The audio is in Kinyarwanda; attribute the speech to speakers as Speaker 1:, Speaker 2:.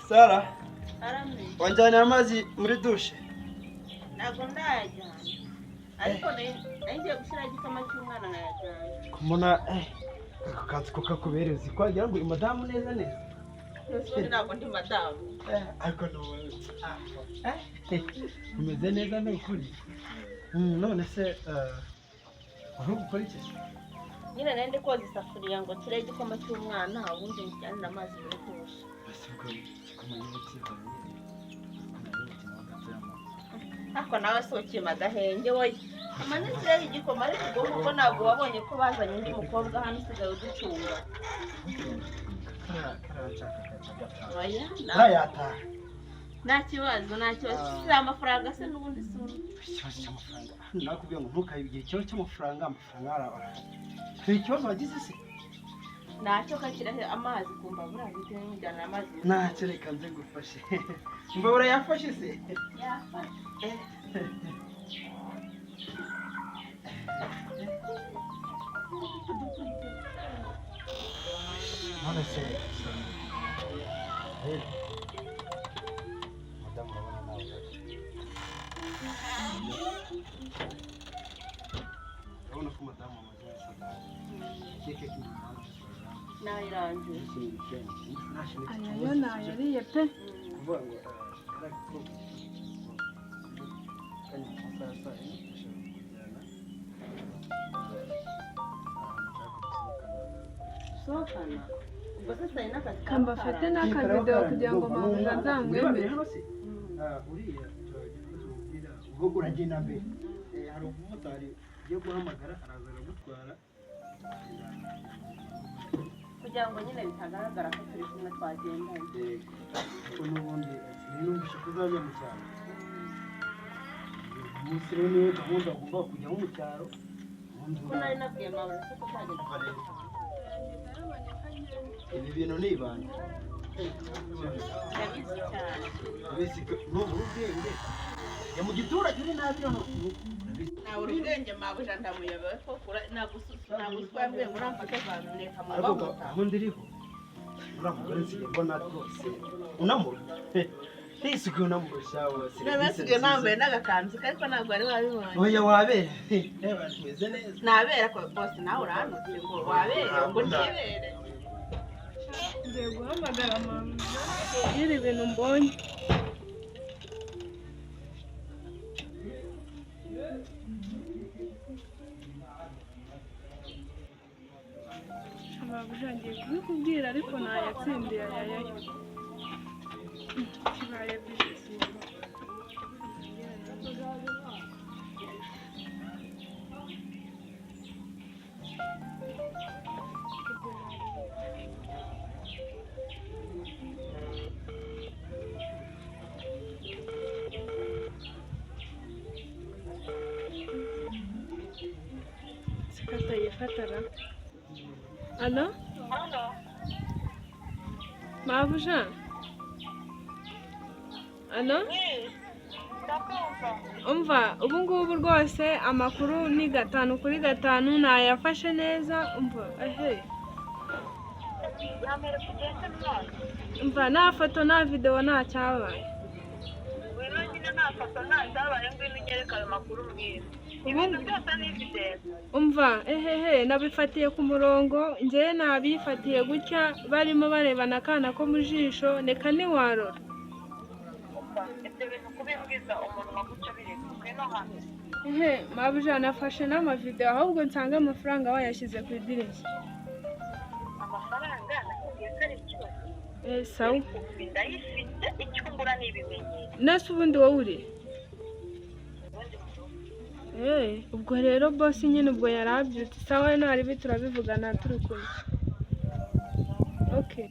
Speaker 1: Sara,
Speaker 2: Arame.
Speaker 1: wanjyana amazi muri dushe?
Speaker 2: Ntabwo ndayajyana. Ariko nagiye gushyira igikoma cy'umwana nkayajyana.
Speaker 1: Kumona ako kazi ko kakubereza ko wagira ngo uri madamu neza neza.
Speaker 2: Yose ntabwo ndi madamu.
Speaker 1: Ariko no umeze neza n'ukuri. None se aho gukora iki?
Speaker 2: Nyine nende koza isafuriya ngo nshyire igikoma cy'umwana ubundi njyane amazi muri dushe. Ako nawe sokima agahenge woye. Amanitse igikoma ariko ubwo kuko ntabwo wabonye ko bazanye undi mukobwa hano usigaye uducunga. Oya,
Speaker 1: Nayata.
Speaker 2: nta kibazo. Si amafaranga se n'ubundi sura.
Speaker 1: Ikibazo cy'amafaranga. Nakubwiye ngo ntukayibiye ikibazo cy'amafaranga, amafaranga arabara. Hari ikibazo wagize se?
Speaker 2: Ntacyo kakirahe amazi kumva buriya bitewe n'injyana amazi.
Speaker 1: Ntacyo reka nze gufashe. Mbabura yafashe se?
Speaker 2: Yafashe.
Speaker 1: None se madamu urabona nawe urabona ko madamu amaze gusaza keke
Speaker 2: nawe irangiye
Speaker 3: Ayo nayariye pe.
Speaker 1: kuvuga ngo ariko kandi sasa
Speaker 2: sohokana ubwo se sai n'akazi
Speaker 3: Kamba fate n'akavideo kugira ngo mabuja nzamwemere.
Speaker 1: uriya ubwo uragenda mbere hari umumotari ugiye guhamagara araza aragutwara
Speaker 2: kugira ngo nyine bitagaragara ko turi kumwe twagendanye.
Speaker 1: kuko n'ubundi sinumvishe kuzajya mu cyaro umunsi rero niwe gahunda agomba kujyaho mu cyaro
Speaker 2: Ko nari nabwiye mawe se ko tagenda.
Speaker 1: ibi bintu ni ibanga
Speaker 2: Yabizi cyane.
Speaker 1: abisika n'ubu ubwenge ya mu giturage uri nabi no
Speaker 2: Nawe urubwenge mabuja ndamuyobewe ko naguswambwe ngo uramfate abantu neka mu
Speaker 1: ariko
Speaker 2: babuta.
Speaker 1: aho ndiriho uramugore nsigaye mbona rwose unamura isuku unamurusha wose
Speaker 2: Nabasigaye nambaye n'agakanzu ariko ntabwo ari wabibonye.
Speaker 1: oya wabera reba tumeze neza
Speaker 2: Nabera ko bose nawe uranutse ngo wabere ngo ntibere.
Speaker 3: Ngiye guhamagara mabuja yiri ibintu mbonye. Mabuja ngiye kubikubwira ariko nayatsindiye ayayo. Kibaye byiza. Sikata yifatara. Alo? Mabuja? Alo? Umva ubu ngubu rwose amakuru ni 5 kuri 5 nayafashe neza umva umva nta foto nta video nta cyabaye. Umva nabifatiye ku murongo njye nabifatiye gutya barimo barebana akana ko mu jisho neka ntiwarora. Mabuja nafashe n'amavideo ahubwo nsanga amafaranga wayashyize ku idirishya.
Speaker 4: Amafaranga nakubwiye ko ari ikibazo.
Speaker 3: Sawa.
Speaker 4: Ndayifite icyungura n'ibimenyetso.
Speaker 3: Nase ubundi wowe uri? Ubwo rero boss nyine ubwo yarabyutse sawa ntari biturabivugana turi kumwe. Okay.